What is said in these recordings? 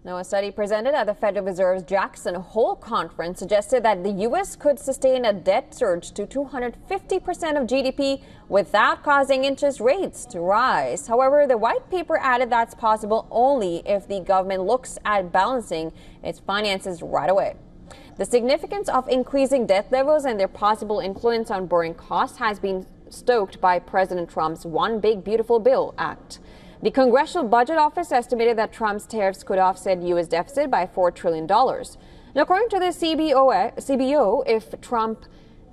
Now, a study presented at the Federal Reserve's Jackson Hole Conference suggested that the U.S. could sustain a debt surge to 250% of GDP without causing interest rates to rise. However, the white paper added that's possible only if the government looks at balancing its finances right away. The significance of increasing debt levels and their possible influence on borrowing costs has been stoked by President Trump's One Big Beautiful Bill Act. The Congressional Budget Office estimated that Trump's tariffs could offset U.S. deficit by $4 trillion. Now, according to the CBO, if Trump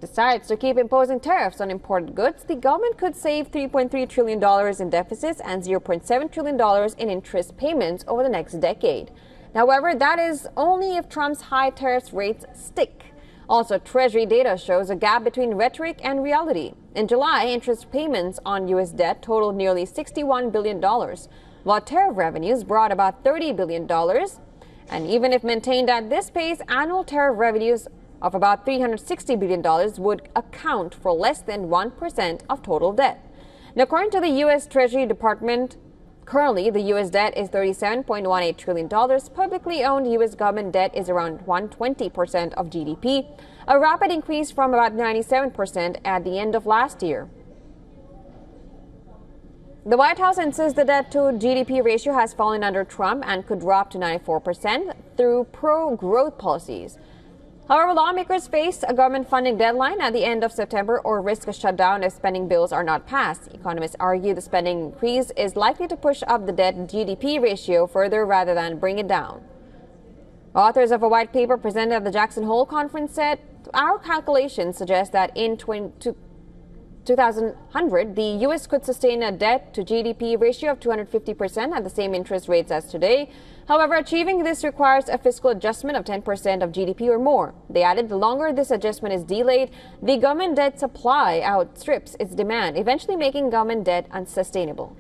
decides to keep imposing tariffs on imported goods, the government could save $3.3 trillion in deficits and $0.7 trillion in interest payments over the next decade. However, that is only if Trump's high tariff rates stick. Also, Treasury data shows a gap between rhetoric and reality. In July, interest payments on U.S. debt totaled nearly $61 billion, while tariff revenues brought about $30 billion. And even if maintained at this pace, annual tariff revenues of about $360 billion would account for less than 1% of total debt. Now, according to the U.S. Treasury Department, currently, the U.S. debt is $37.18 trillion. Publicly owned U.S. government debt is around 120% of GDP, a rapid increase from about 97% at the end of last year. The White House insists the debt-to-GDP ratio has fallen under Trump and could drop to 94% through pro-growth policies. However, lawmakers face a government funding deadline at the end of September or risk a shutdown if spending bills are not passed. Economists argue the spending increase is likely to push up the debt-GDP ratio further rather than bring it down. Authors of a white paper presented at the Jackson Hole Conference said, "Our calculations suggest that in 2100, the U.S. could sustain a debt-to-GDP ratio of 250% at the same interest rates as today. However, achieving this requires a fiscal adjustment of 10% of GDP or more." They added the longer this adjustment is delayed, the government debt supply outstrips its demand, eventually making government debt unsustainable.